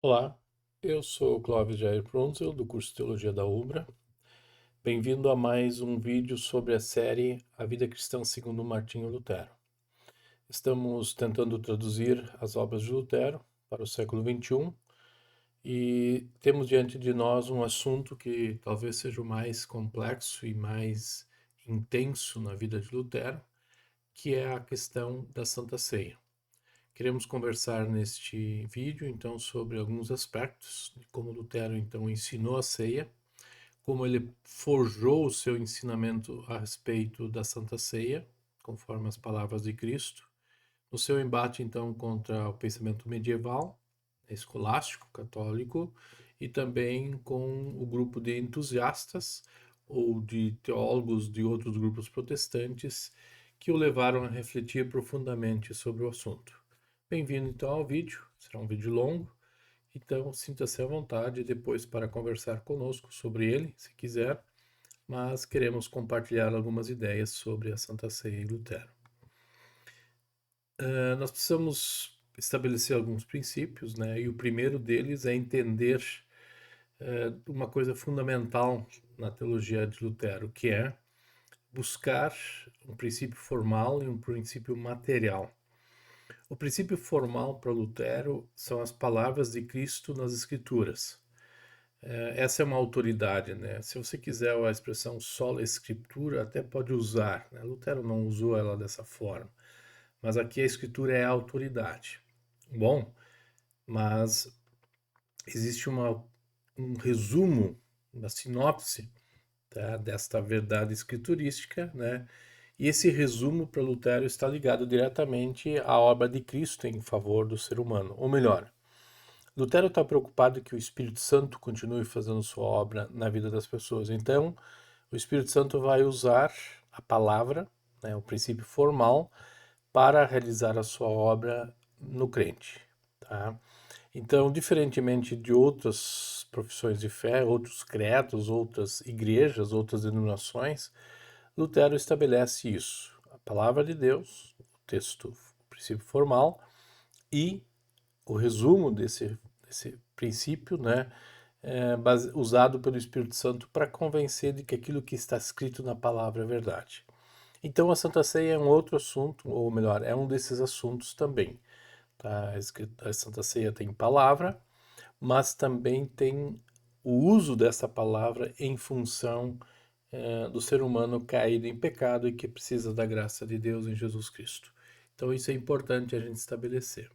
Olá, eu sou o Clóvis Jair Pronzel, do curso de Teologia da UBRA. Bem-vindo a mais um vídeo sobre a série A Vida Cristã segundo Martinho Lutero. Estamos tentando traduzir as obras de Lutero para o século XXI e temos diante de nós um assunto que talvez seja o mais complexo e mais intenso na vida de Lutero, que é a questão da Santa Ceia. Queremos conversar neste vídeo, então, sobre alguns aspectos de como Lutero, então, ensinou a ceia, como ele forjou o seu ensinamento a respeito da Santa Ceia, conforme as palavras de Cristo, no seu embate, então, contra o pensamento medieval, escolástico, católico, e também com o grupo de entusiastas ou de teólogos de outros grupos protestantes que o levaram a refletir profundamente sobre o assunto. Bem-vindo então ao vídeo, será um vídeo longo, então sinta-se à vontade depois para conversar conosco sobre ele, se quiser, mas queremos compartilhar algumas ideias sobre a Santa Ceia e Lutero. Nós precisamos estabelecer alguns princípios, né? E o primeiro deles é entender uma coisa fundamental na teologia de Lutero, que é buscar um princípio formal e um princípio material. O princípio formal para Lutero são as palavras de Cristo nas Escrituras. Essa é uma autoridade, né? Se você quiser a expressão sola escritura, até pode usar, né? Lutero não usou ela dessa forma, mas aqui a Escritura é a autoridade. Bom, mas existe um resumo, uma sinopse, tá, desta verdade escriturística, né? E esse resumo para Lutero está ligado diretamente à obra de Cristo em favor do ser humano. Ou melhor, Lutero está preocupado que o Espírito Santo continue fazendo sua obra na vida das pessoas. Então, o Espírito Santo vai usar a palavra, né, o princípio formal, para realizar a sua obra no crente. Tá? Então, diferentemente de outras profissões de fé, outros credos, outras igrejas, outras denominações, Lutero estabelece isso: a palavra de Deus, o texto, o princípio formal e o resumo desse princípio, né, usado pelo Espírito Santo para convencer de que aquilo que está escrito na palavra é verdade. Então a Santa Ceia é um outro assunto, ou melhor, é um desses assuntos também. Tá? A Santa Ceia tem palavra, mas também tem o uso dessa palavra em função do ser humano caído em pecado e que precisa da graça de Deus em Jesus Cristo. Então isso é importante a gente estabelecer.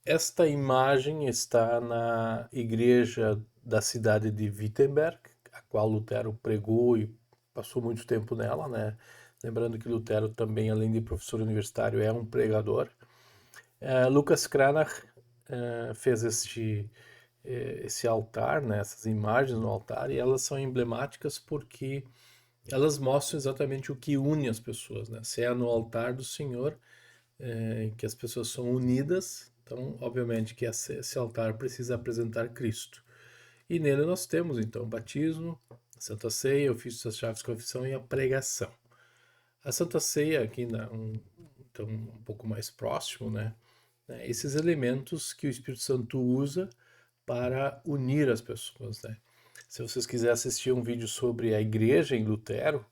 Esta imagem está na igreja da cidade de Wittenberg, a qual Lutero pregou e passou muito tempo nela, né? Lembrando que Lutero também, além de professor universitário, é um pregador. Lucas Cranach fez esse altar, né, essas imagens no altar, e elas são emblemáticas porque elas mostram exatamente o que une as pessoas, né? Se é no altar do Senhor, que as pessoas são unidas, então, obviamente, que esse altar precisa apresentar Cristo. E nele nós temos, então, o batismo, a Santa Ceia, o ofício das chaves de confissão e a pregação. A Santa Ceia, aqui então, um pouco mais próximo, né? Esses elementos que o Espírito Santo usa para unir as pessoas, né? Se vocês quiserem assistir um vídeo sobre a igreja em Lutero,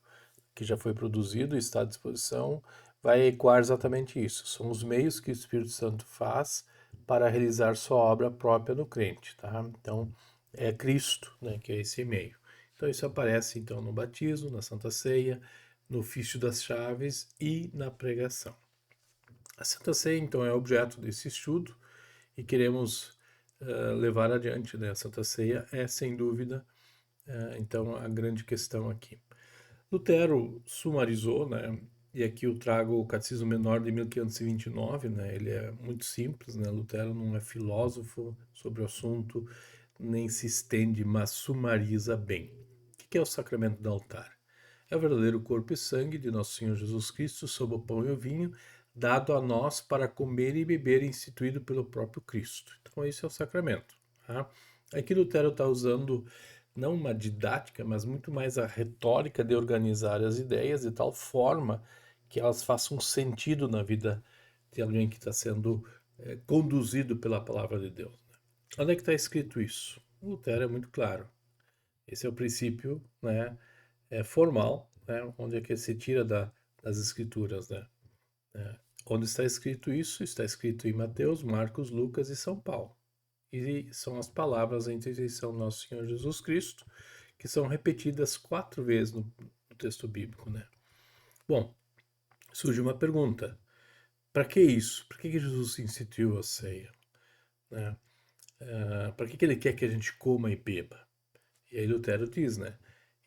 que já foi produzido e está à disposição, vai ecoar exatamente isso. São os meios que o Espírito Santo faz para realizar sua obra própria no crente, tá? Então, é Cristo, né, que é esse meio. Então, isso aparece, então, no batismo, na Santa Ceia, no ofício das chaves e na pregação. A Santa Ceia, então, é objeto desse estudo e queremos levar adiante, né? A Santa Ceia é, sem dúvida, então, a grande questão aqui. Lutero sumarizou, né? E aqui eu trago o Catecismo Menor de 1529, né? Ele é muito simples, né? Lutero não é filósofo sobre o assunto, nem se estende, mas sumariza bem. O que é o sacramento do altar? É o verdadeiro corpo e sangue de nosso Senhor Jesus Cristo sob o pão e o vinho, dado a nós para comer e beber, instituído pelo próprio Cristo. Então, esse é o sacramento. Tá? Aqui Lutero está usando não uma didática, mas muito mais a retórica de organizar as ideias de tal forma que elas façam sentido na vida de alguém que está sendo conduzido pela palavra de Deus. Né? Onde é que está escrito isso? Lutero é muito claro. Esse é o princípio, né, formal, né, onde é que se tira das escrituras, né? Onde está escrito isso? Está escrito em Mateus, Marcos, Lucas e São Paulo. E são as palavras da intercessão do nosso Senhor Jesus Cristo, que são repetidas 4 vezes no texto bíblico, né? Bom, surge uma pergunta. Para que isso? Para que Jesus instituiu a ceia? Né? Para que ele quer que a gente coma e beba? E aí Lutero diz, né?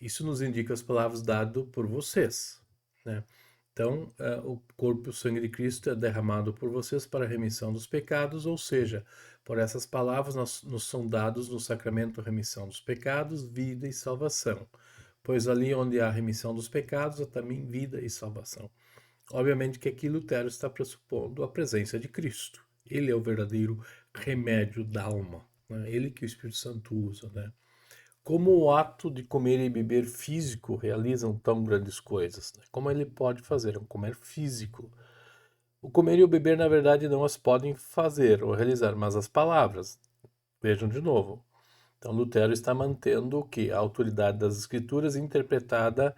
Isso nos indica as palavras dadas por vocês, né? Então, o corpo e o sangue de Cristo é derramado por vocês para a remissão dos pecados, ou seja, por essas palavras nos são dados no sacramento remissão dos pecados, vida e salvação. Pois ali onde há remissão dos pecados, há também vida e salvação. Obviamente que aqui Lutero está pressupondo a presença de Cristo. Ele é o verdadeiro remédio da alma, né? Ele que o Espírito Santo usa, né? Como o ato de comer e beber físico realizam tão grandes coisas? Né? Como ele pode fazer? Um comer físico. O comer e o beber, na verdade, não as podem fazer ou realizar, mas as palavras. Vejam de novo. Então, Lutero está mantendo o que? A autoridade das Escrituras interpretada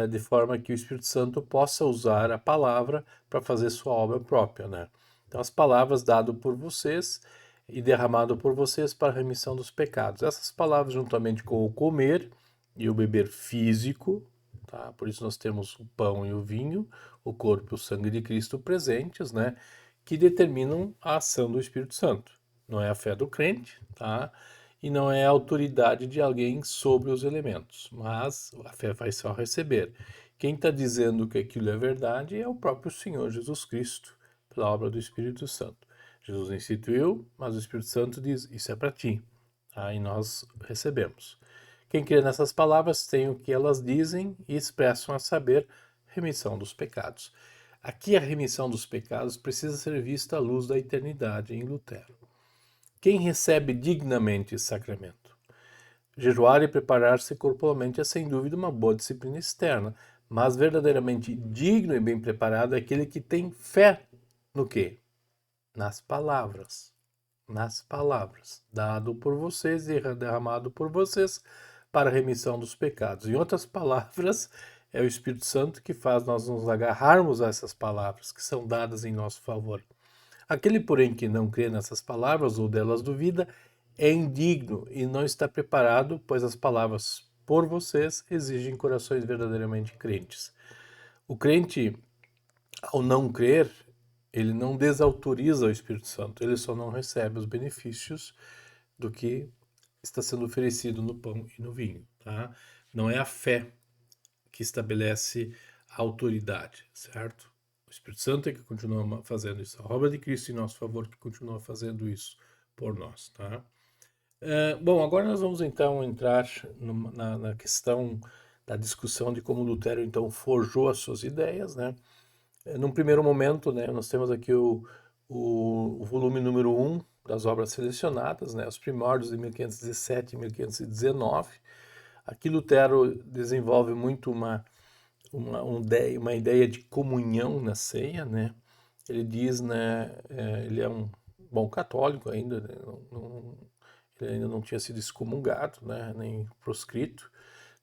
de forma que o Espírito Santo possa usar a palavra para fazer sua obra própria, né? Então, as palavras dado por vocês e derramado por vocês para a remissão dos pecados. Essas palavras, juntamente com o comer e o beber físico, tá? Por isso nós temos o pão e o vinho, o corpo e o sangue de Cristo presentes, né? Que determinam a ação do Espírito Santo. Não é a fé do crente, tá? E não é a autoridade de alguém sobre os elementos, mas a fé vai só receber. Quem está dizendo que aquilo é verdade é o próprio Senhor Jesus Cristo, pela obra do Espírito Santo. Jesus instituiu, mas o Espírito Santo diz: Isso é para ti. Aí nós recebemos. Quem crê nessas palavras tem o que elas dizem e expressam, a saber, remissão dos pecados. Aqui a remissão dos pecados precisa ser vista à luz da eternidade em Lutero. Quem recebe dignamente esse sacramento? Jejuar e preparar-se corporalmente é sem dúvida uma boa disciplina externa, mas verdadeiramente digno e bem preparado é aquele que tem fé no quê? Nas palavras. Nas palavras. Dado por vocês e derramado por vocês para a remissão dos pecados. Em outras palavras, é o Espírito Santo que faz nós nos agarrarmos a essas palavras que são dadas em nosso favor. Aquele, porém, que não crê nessas palavras ou delas duvida, é indigno e não está preparado, pois as palavras por vocês exigem corações verdadeiramente crentes. O crente, ao não crer, ele não desautoriza o Espírito Santo, ele só não recebe os benefícios do que está sendo oferecido no pão e no vinho, tá? Não é a fé que estabelece a autoridade, certo? O Espírito Santo é que continua fazendo isso. A obra de Cristo em nosso favor que continua fazendo isso por nós, tá? Bom, agora nós vamos então entrar na questão da discussão de como Lutero então forjou as suas ideias, né? Num primeiro momento, né, nós temos aqui o volume número 1 das obras selecionadas, né, os primórdios de 1517 e 1519. Aqui Lutero desenvolve muito uma ideia de comunhão na ceia, né? Ele diz, né, ele é um bom católico ainda, né, ele ainda não tinha sido excomungado, né, nem proscrito,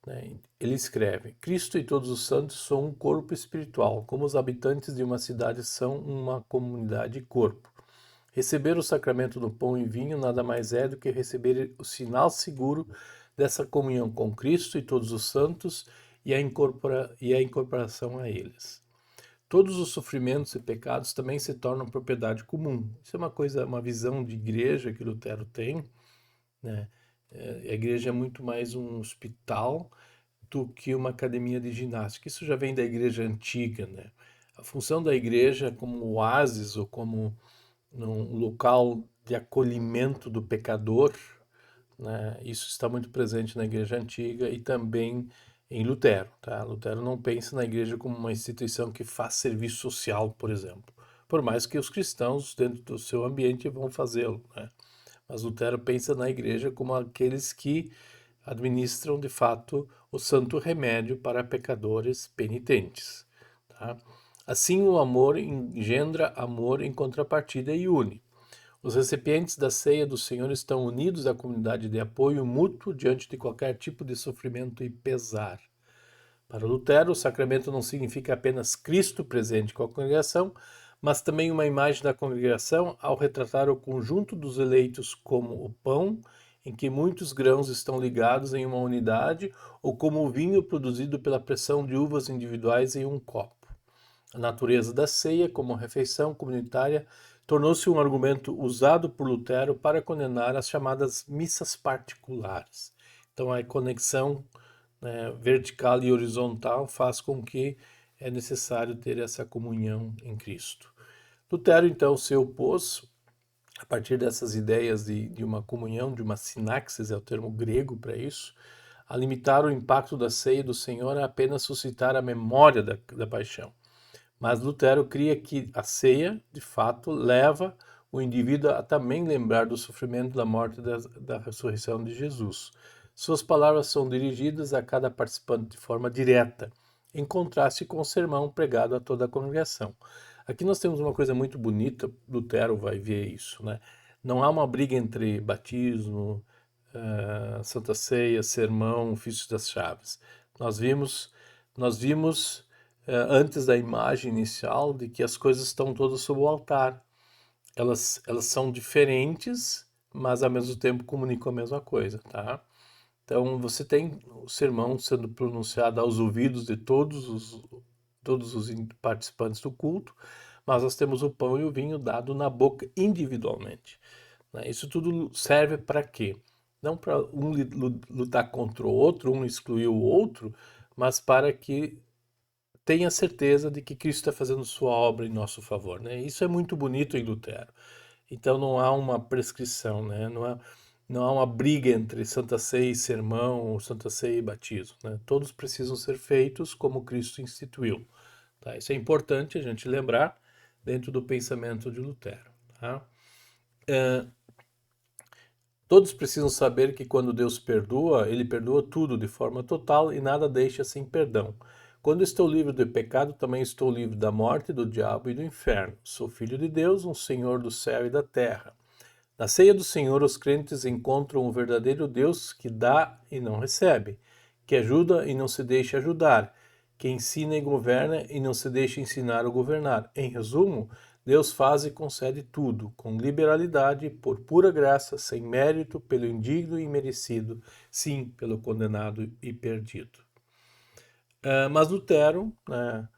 né? Ele escreve: Cristo e todos os santos são um corpo espiritual, como os habitantes de uma cidade são uma comunidade corpo. Receber o sacramento do pão e vinho nada mais é do que receber o sinal seguro dessa comunhão com Cristo e todos os santos e a incorporação a eles. Todos os sofrimentos e pecados também se tornam propriedade comum. Isso é uma visão de igreja que Lutero tem, né? A igreja é muito mais um hospital do que uma academia de ginástica. Isso já vem da igreja antiga, né? A função da igreja como oásis ou como um local de acolhimento do pecador, né? Isso está muito presente na igreja antiga e também em Lutero, tá? Lutero não pensa na igreja como uma instituição que faz serviço social, por exemplo, por mais que os cristãos dentro do seu ambiente vão fazê-lo, né? Mas Lutero pensa na igreja como aqueles que administram de fato o santo remédio para pecadores penitentes, tá? Assim, o amor engendra amor em contrapartida e une. Os recipientes da ceia do Senhor estão unidos à comunidade de apoio mútuo diante de qualquer tipo de sofrimento e pesar. Para Lutero, o sacramento não significa apenas Cristo presente com a congregação, mas também uma imagem da congregação ao retratar o conjunto dos eleitos como o pão, em que muitos grãos estão ligados em uma unidade, ou como o vinho produzido pela pressão de uvas individuais em um copo. A natureza da ceia como refeição comunitária tornou-se um argumento usado por Lutero para condenar as chamadas missas particulares. Então, a conexão, né, vertical e horizontal faz com que é necessário ter essa comunhão em Cristo. Lutero, então, se opôs, a partir dessas ideias de uma comunhão, de uma sinaxis, é o termo grego para isso, a limitar o impacto da ceia do Senhor a apenas suscitar a memória da paixão. Mas Lutero cria que a ceia, de fato, leva o indivíduo a também lembrar do sofrimento, da morte e da ressurreição de Jesus. Suas palavras são dirigidas a cada participante de forma direta, em contraste com o sermão pregado a toda a congregação. Aqui nós temos uma coisa muito bonita, Lutero vai ver isso, né? Não há uma briga entre batismo, Santa Ceia, sermão, ofício das chaves. Nós vimos, nós vimos antes da imagem inicial de que as coisas estão todas sob o altar. Elas são diferentes, mas ao mesmo tempo comunicam a mesma coisa, tá? Então você tem o sermão sendo pronunciado aos ouvidos de todos os participantes do culto, mas nós temos o pão e o vinho dado na boca individualmente. Né? Isso tudo serve para quê? Não para um lutar contra o outro, um excluir o outro, mas para que tenha certeza de que Cristo está fazendo sua obra em nosso favor. Né? Isso é muito bonito em Lutero. Então não há uma prescrição, né? Não há uma briga entre Santa Ceia e sermão, ou Santa Ceia e batismo. Né? Todos precisam ser feitos como Cristo instituiu. Tá? Isso é importante a gente lembrar dentro do pensamento de Lutero. Tá? Todos precisam saber que quando Deus perdoa, Ele perdoa tudo de forma total e nada deixa sem perdão. Quando estou livre do pecado, também estou livre da morte, do diabo e do inferno. Sou filho de Deus, um Senhor do céu e da terra. Na ceia do Senhor, os crentes encontram o verdadeiro Deus que dá e não recebe, que ajuda e não se deixa ajudar, que ensina e governa e não se deixa ensinar ou governar. Em resumo, Deus faz e concede tudo, com liberalidade, por pura graça, sem mérito, pelo indigno e merecido, sim, pelo condenado e perdido. Mas Lutero, né,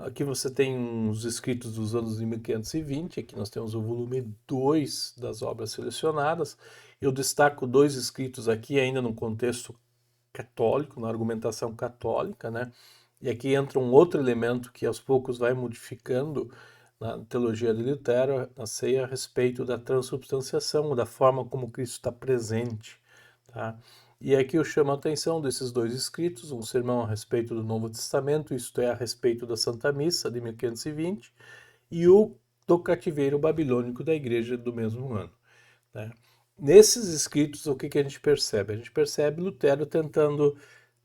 aqui você tem uns escritos dos anos de 1520, aqui nós temos o volume 2 das obras selecionadas. Eu destaco dois escritos aqui, ainda no contexto católico, na argumentação católica, né? E aqui entra um outro elemento que aos poucos vai modificando na teologia de Lutero, na ceia, a respeito da transubstanciação, da forma como Cristo está presente, tá? E aqui eu chamo a atenção desses dois escritos, um sermão a respeito do Novo Testamento, isto é, a respeito da Santa Missa de 1520, e o do cativeiro babilônico da igreja do mesmo ano. Né? Nesses escritos, o que a gente percebe? A gente percebe Lutero tentando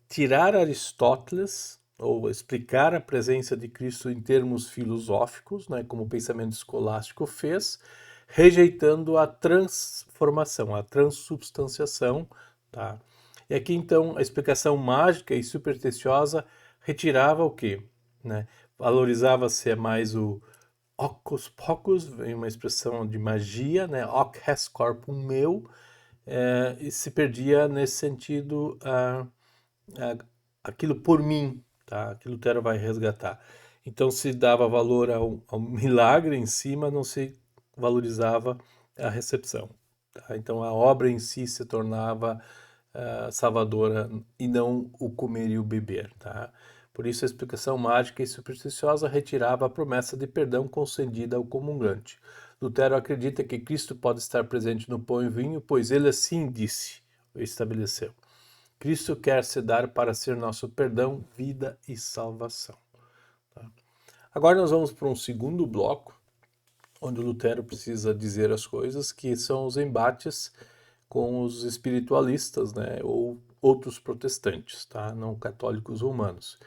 tirar Aristóteles, ou explicar a presença de Cristo em termos filosóficos, né, como o pensamento escolástico fez, rejeitando a transformação, a transubstanciação. Tá? E aqui, então, a explicação mágica e supersticiosa retirava o quê? Né? Valorizava-se mais o Hocus Pocus, vem uma expressão de magia, né? Hoc res corpum meu, e se perdia nesse sentido aquilo por mim, tá? Que Lutero vai resgatar. Então se dava valor ao milagre em si, mas não se valorizava a recepção. Tá? Então a obra em si se tornava salvadora e não o comer e o beber. Tá? Por isso a explicação mágica e supersticiosa retirava a promessa de perdão concedida ao comungante. Lutero acredita que Cristo pode estar presente no pão e vinho, pois ele assim disse, estabeleceu. Cristo quer se dar para ser nosso perdão, vida e salvação. Tá? Agora nós vamos para um segundo bloco, onde o Lutero precisa dizer as coisas, que são os embates com os espiritualistas, né, ou outros protestantes, tá? Não católicos romanos.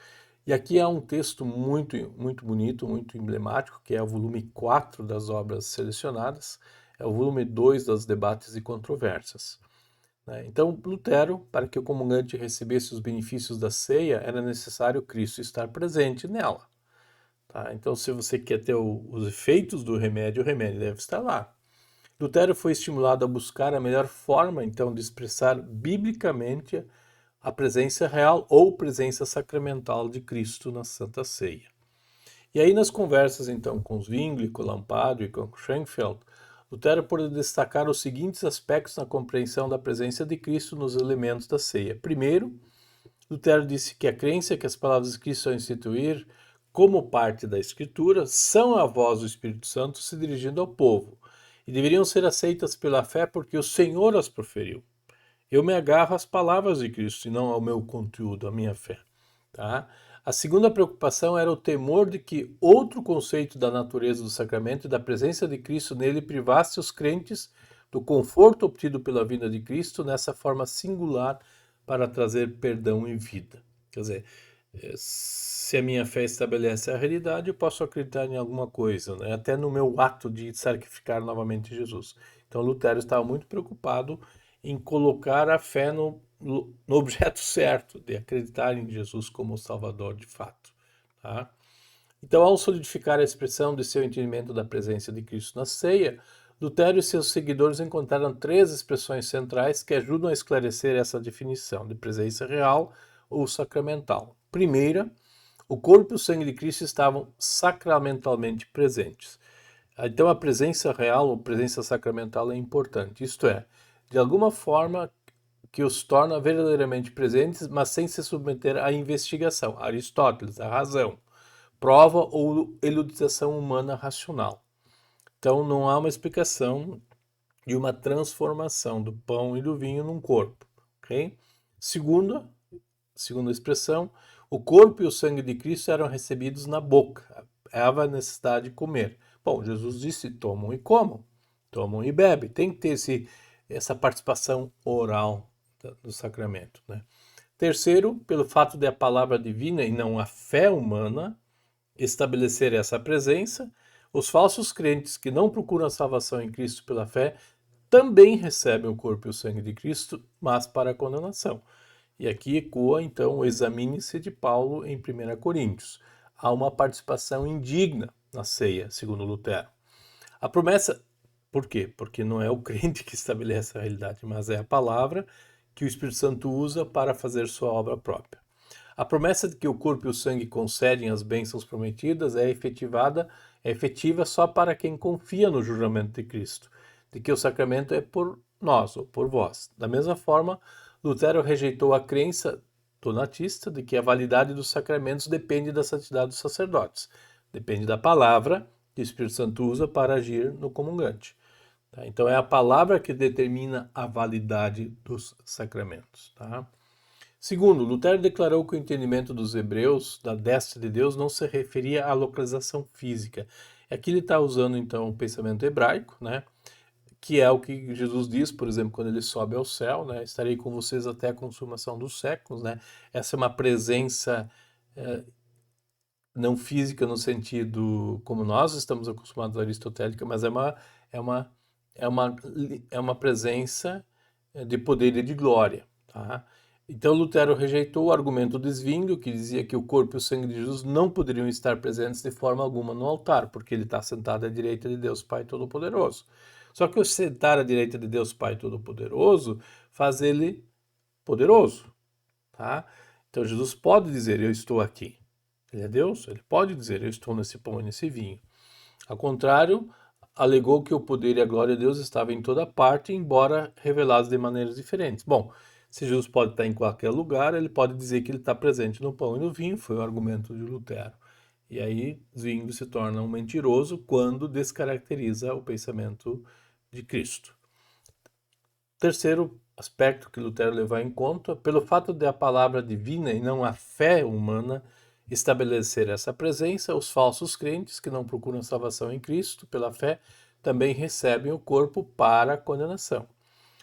E aqui há um texto muito, muito bonito, muito emblemático, que é o volume 4 das obras selecionadas, é o volume 2 das debates e controvérsias. Então, Lutero, para que o comungante recebesse os benefícios da ceia, era necessário Cristo estar presente nela. Tá? Então, se você quer ter os efeitos do remédio, o remédio deve estar lá. Lutero foi estimulado a buscar a melhor forma, então, de expressar biblicamente a presença real ou presença sacramental de Cristo na Santa Ceia. E aí, nas conversas, então, com Zwingli, com Lampado e com Schenckfeld, Lutero pôde destacar os seguintes aspectos na compreensão da presença de Cristo nos elementos da ceia. Primeiro, Lutero disse que a crença que as palavras de Cristo ao instituir como parte da Escritura são a voz do Espírito Santo se dirigindo ao povo e deveriam ser aceitas pela fé porque o Senhor as proferiu. Eu me agarro às palavras de Cristo e não ao meu conteúdo, à minha fé. Tá? A segunda preocupação era o temor de que outro conceito da natureza do sacramento e da presença de Cristo nele privasse os crentes do conforto obtido pela vinda de Cristo nessa forma singular para trazer perdão e vida. Quer dizer, se a minha fé estabelece a realidade, eu posso acreditar em alguma coisa, né? Até no meu ato de sacrificar novamente Jesus. Então Lutero estava muito preocupado em colocar a fé no objeto certo, de acreditar em Jesus como o Salvador de fato. Tá? Então, ao solidificar a expressão de seu entendimento da presença de Cristo na ceia, Lutero e seus seguidores encontraram 3 expressões centrais que ajudam a esclarecer essa definição de presença real ou sacramental. Primeira, o corpo e o sangue de Cristo estavam sacramentalmente presentes. Então, a presença real ou presença sacramental é importante, isto é, de alguma forma que os torna verdadeiramente presentes, mas sem se submeter à investigação. Aristóteles, a razão, prova ou elucidação humana racional. Então, não há uma explicação de uma transformação do pão e do vinho num corpo. Okay? Segunda expressão, o corpo e o sangue de Cristo eram recebidos na boca. Havia a necessidade de comer. Bom, Jesus disse, tomam e comam, tomam e bebem. Tem que ter essa participação oral do sacramento. Né? Terceiro, pelo fato de a palavra divina e não a fé humana estabelecer essa presença, os falsos crentes que não procuram a salvação em Cristo pela fé também recebem o corpo e o sangue de Cristo, mas para a condenação. E aqui ecoa, então, o examine-se de Paulo em 1 Coríntios. Há uma participação indigna na ceia, segundo Lutero. A promessa, por quê? Porque não é o crente que estabelece a realidade, mas é a palavra que o Espírito Santo usa para fazer sua obra própria. A promessa de que o corpo e o sangue concedem as bênçãos prometidas é efetiva só para quem confia no juramento de Cristo, de que o sacramento é por nós ou por vós. Da mesma forma, Lutero rejeitou a crença donatista de que a validade dos sacramentos depende da santidade dos sacerdotes, depende da palavra que o Espírito Santo usa para agir no comungante. Então é a palavra que determina a validade dos sacramentos. Tá? Segundo, Lutero declarou que o entendimento dos hebreus da destra de Deus não se referia à localização física. Aqui ele está usando então o pensamento hebraico, né? Que é o que Jesus diz, por exemplo, quando ele sobe ao céu, né? Estarei com vocês até a consumação dos séculos, né? Essa é uma presença não física no sentido como nós estamos acostumados à aristotélica, mas é uma, é uma, é uma presença de poder e de glória, tá? Então Lutero rejeitou o argumento do Zwingli, que dizia que o corpo e o sangue de Jesus não poderiam estar presentes de forma alguma no altar, porque ele está sentado à direita de Deus Pai Todo-Poderoso. Só que o sentar à direita de Deus Pai Todo-Poderoso faz ele poderoso, tá? Então Jesus pode dizer, eu estou aqui. Ele é Deus, ele pode dizer, eu estou nesse pão e nesse vinho. Ao contrário, alegou que o poder e a glória de Deus estavam em toda parte, embora revelados de maneiras diferentes. Bom, se Jesus pode estar em qualquer lugar, ele pode dizer que ele está presente no pão e no vinho, foi o argumento de Lutero. E aí Zwingli se torna um mentiroso quando descaracteriza o pensamento de Cristo. Terceiro aspecto que Lutero levou em conta, pelo fato de a palavra divina e não a fé humana estabelecer essa presença, os falsos crentes que não procuram salvação em Cristo pela fé também recebem o corpo para a condenação.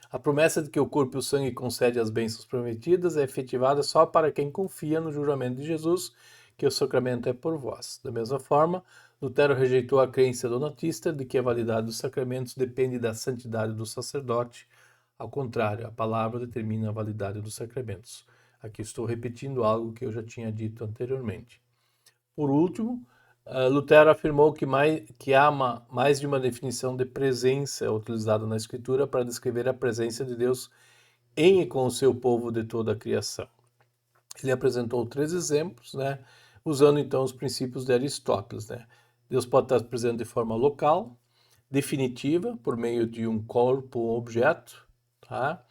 A promessa de que o corpo e o sangue concede as bênçãos prometidas é efetivada só para quem confia no juramento de Jesus, que o sacramento é por vós. Da mesma forma, Lutero rejeitou a crença donatista de que a validade dos sacramentos depende da santidade do sacerdote. Ao contrário, a palavra determina a validade dos sacramentos. Aqui estou repetindo algo que eu já tinha dito anteriormente. Por último, Lutero afirmou que há mais de uma definição de presença utilizada na Escritura para descrever a presença de Deus em e com o seu povo de toda a criação. Ele apresentou 3 exemplos, né, usando então os princípios de Aristóteles. Né? Deus pode estar presente de forma local, definitiva, por meio de um corpo ou objeto, tá?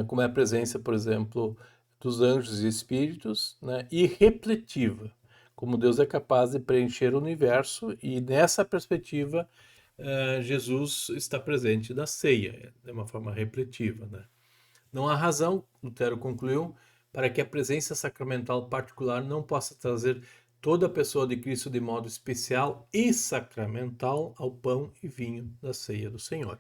Como é a presença, por exemplo, dos anjos e espíritos, né? E repletiva, como Deus é capaz de preencher o universo, e nessa perspectiva Jesus está presente na ceia, de uma forma repletiva. Né? Não há razão, Lutero concluiu, para que a presença sacramental particular não possa trazer toda a pessoa de Cristo de modo especial e sacramental ao pão e vinho da ceia do Senhor.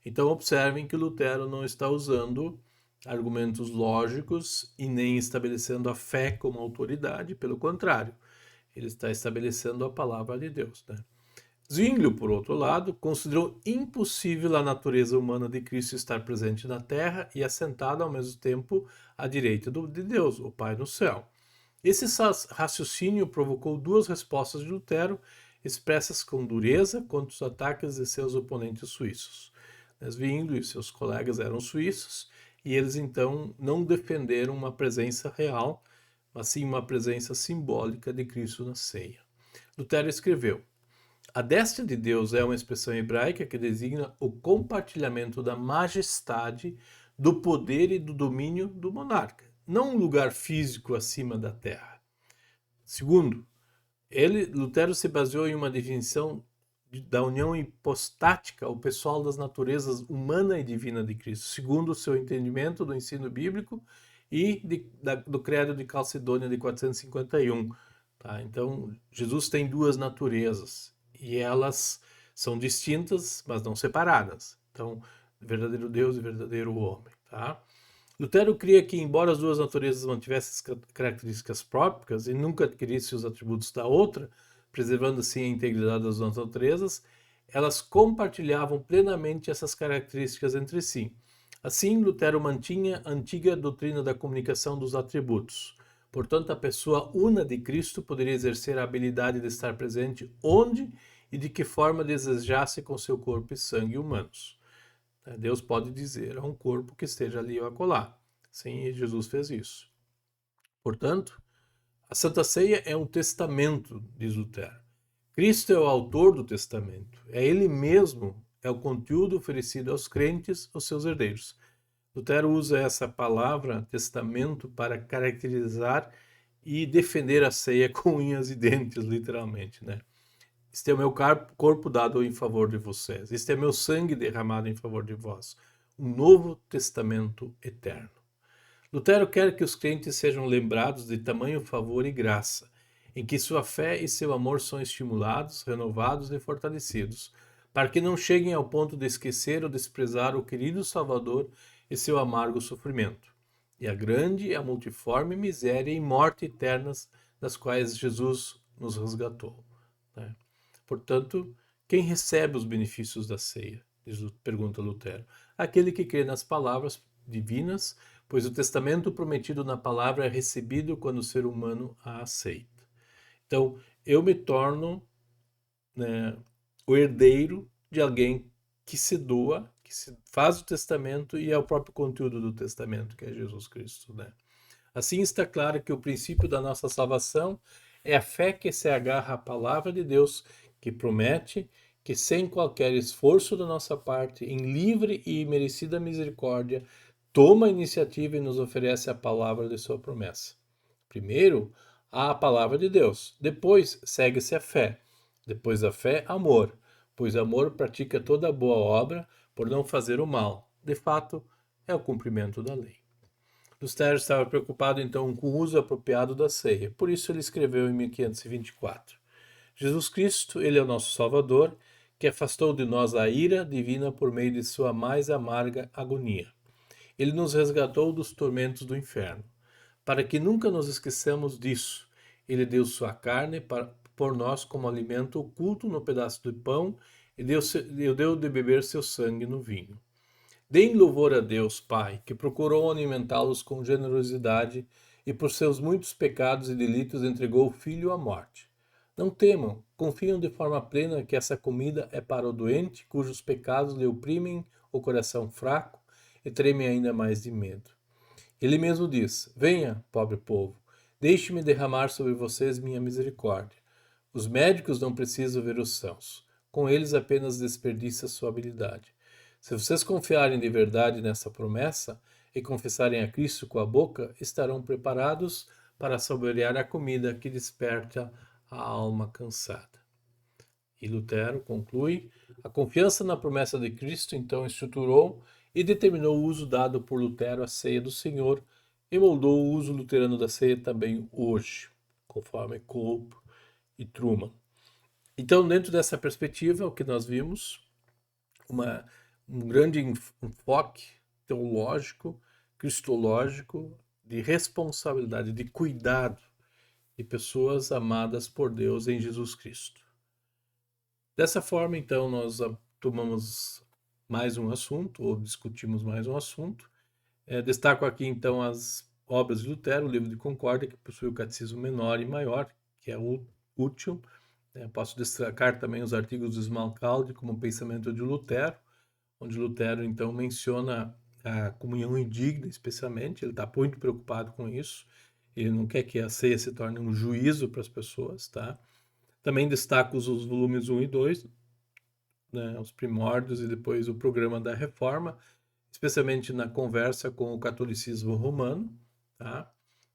Então observem que Lutero não está usando argumentos lógicos e nem estabelecendo a fé como autoridade, pelo contrário, ele está estabelecendo a palavra de Deus. Né? Zwinglio, por outro lado, considerou impossível a natureza humana de Cristo estar presente na terra e assentada ao mesmo tempo à direita de Deus, o Pai no céu. Esse raciocínio provocou 2 respostas de Lutero, expressas com dureza contra os ataques de seus oponentes suíços. Zwinglio e seus colegas eram suíços e eles então não defenderam uma presença real, mas sim uma presença simbólica de Cristo na ceia. Lutero escreveu: a destra de Deus é uma expressão hebraica que designa o compartilhamento da majestade, do poder e do domínio do monarca, não um lugar físico acima da terra. Segundo, Lutero se baseou em uma definição da união hipostática ao pessoal das naturezas humana e divina de Cristo, segundo o seu entendimento do ensino bíblico e do credo de Calcedônia de 451. Tá? Então, Jesus tem 2 naturezas e elas são distintas, mas não separadas. Então, verdadeiro Deus e verdadeiro homem. Tá? Lutero cria que, embora as 2 naturezas mantivessem características próprias e nunca adquirissem os atributos da outra, preservando assim a integridade das 2 naturezas, elas compartilhavam plenamente essas características entre si. Assim, Lutero mantinha a antiga doutrina da comunicação dos atributos. Portanto, a pessoa una de Cristo poderia exercer a habilidade de estar presente onde e de que forma desejasse com seu corpo e sangue humanos. Deus pode dizer a um corpo que esteja ali ou acolá. Sim, Jesus fez isso. Portanto, a Santa Ceia é um testamento, diz Lutero. Cristo é o autor do testamento. É Ele mesmo, é o conteúdo oferecido aos crentes, os seus herdeiros. Lutero usa essa palavra, testamento, para caracterizar e defender a ceia com unhas e dentes, literalmente, né? Este é o meu corpo dado em favor de vocês. Este é meu sangue derramado em favor de vós. Um novo testamento eterno. Lutero quer que os crentes sejam lembrados de tamanho favor e graça, em que sua fé e seu amor são estimulados, renovados e fortalecidos, para que não cheguem ao ponto de esquecer ou desprezar o querido Salvador e seu amargo sofrimento, e a grande e a multiforme miséria e morte eternas das quais Jesus nos resgatou. Né? Portanto, quem recebe os benefícios da ceia? Pergunta Lutero. Aquele que crê nas palavras divinas, pois o testamento prometido na palavra é recebido quando o ser humano a aceita. Então, eu me torno, né, o herdeiro de alguém que se doa, que se faz o testamento e é o próprio conteúdo do testamento, que é Jesus Cristo. Né? Assim está claro que o princípio da nossa salvação é a fé que se agarra à palavra de Deus, que promete que, sem qualquer esforço da nossa parte, em livre e merecida misericórdia, toma a iniciativa e nos oferece a palavra de sua promessa. Primeiro, há a palavra de Deus. Depois, segue-se a fé. Depois da fé, amor. Pois amor pratica toda boa obra por não fazer o mal. De fato, é o cumprimento da lei. Lutero estava preocupado então com o uso apropriado da ceia. Por isso ele escreveu em 1524: Jesus Cristo, ele é o nosso Salvador, que afastou de nós a ira divina por meio de sua mais amarga agonia. Ele nos resgatou dos tormentos do inferno. Para que nunca nos esqueçamos disso, Ele deu sua carne por nós como alimento oculto no pedaço de pão e deu de beber seu sangue no vinho. Deem louvor a Deus, Pai, que procurou alimentá-los com generosidade e por seus muitos pecados e delitos entregou o Filho à morte. Não temam, confiam de forma plena que essa comida é para o doente, cujos pecados lhe oprimem o coração fraco e tremem ainda mais de medo. Ele mesmo diz: Venha, pobre povo, deixe-me derramar sobre vocês minha misericórdia. Os médicos não precisam ver os sãos, com eles apenas desperdiça sua habilidade. Se vocês confiarem de verdade nessa promessa e confessarem a Cristo com a boca, estarão preparados para saborear a comida que desperta a alma cansada. E Lutero conclui: a confiança na promessa de Cristo então estruturou e determinou o uso dado por Lutero à ceia do Senhor e moldou o uso luterano da ceia também hoje, conforme Kolb e Truman. Então, dentro dessa perspectiva, o que nós vimos, um grande enfoque teológico, cristológico, de responsabilidade, de cuidado de pessoas amadas por Deus em Jesus Cristo. Dessa forma, então, nós tomamos mais um assunto, ou discutimos mais um assunto. Destaco aqui, então, as obras de Lutero, o livro de Concórdia, que possui o catecismo menor e maior, que é útil. Posso destacar também os artigos do Smalcalde, como Pensamento de Lutero, onde Lutero, então, menciona a comunhão indigna, especialmente. Ele está muito preocupado com isso. Ele não quer que a ceia se torne um juízo para as pessoas, tá? Também destaco os volumes 1 e 2, né, os primórdios e depois o programa da Reforma, especialmente na conversa com o catolicismo romano. Tá?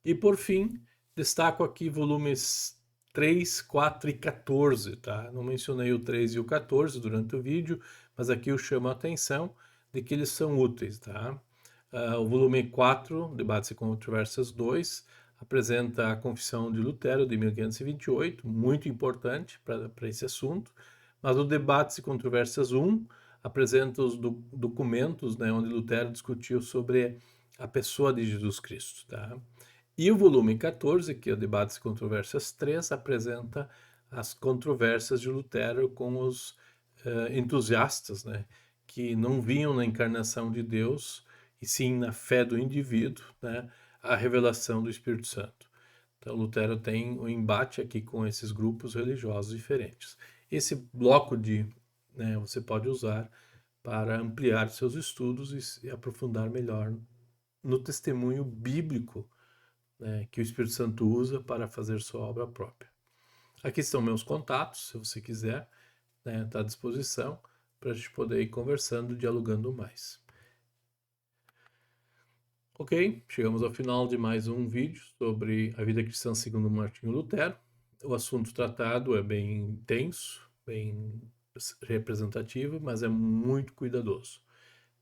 E, por fim, destaco aqui volumes 3, 4 e 14. Tá? Não mencionei o 3 e o 14 durante o vídeo, mas aqui eu chamo a atenção de que eles são úteis. Tá? O volume 4, Debates e Controvérsias 2, apresenta a Confissão de Lutero de 1528, muito importante para esse assunto, mas o Debates e Controvérsias 1 apresenta os documentos, né, onde Lutero discutiu sobre a pessoa de Jesus Cristo. Tá? E o volume 14, que é o Debates e Controvérsias 3, apresenta as controvérsias de Lutero com os entusiastas, né, que não viam na encarnação de Deus, e sim na fé do indivíduo, né, a revelação do Espírito Santo. Então, Lutero tem um embate aqui com esses grupos religiosos diferentes. Esse bloco você pode usar para ampliar seus estudos e aprofundar melhor no testemunho bíblico, né, que o Espírito Santo usa para fazer sua obra própria. Aqui estão meus contatos, se você quiser, né, está à disposição para a gente poder ir conversando, dialogando mais. Ok, chegamos ao final de mais um vídeo sobre a vida cristã segundo Martinho Lutero. O assunto tratado é bem intenso, bem representativo, mas é muito cuidadoso.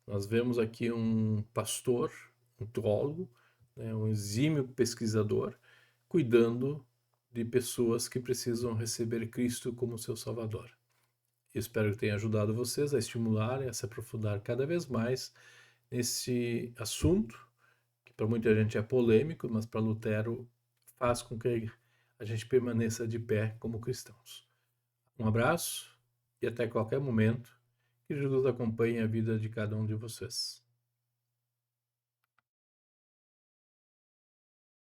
Nós vemos aqui um pastor, um teólogo, né, um exímio pesquisador, cuidando de pessoas que precisam receber Cristo como seu Salvador. Eu espero que tenha ajudado vocês a estimular e a se aprofundar cada vez mais nesse assunto, que para muita gente é polêmico, mas para Lutero faz com que a gente permaneça de pé como cristãos. Um abraço e até qualquer momento. Que Jesus acompanhe a vida de cada um de vocês.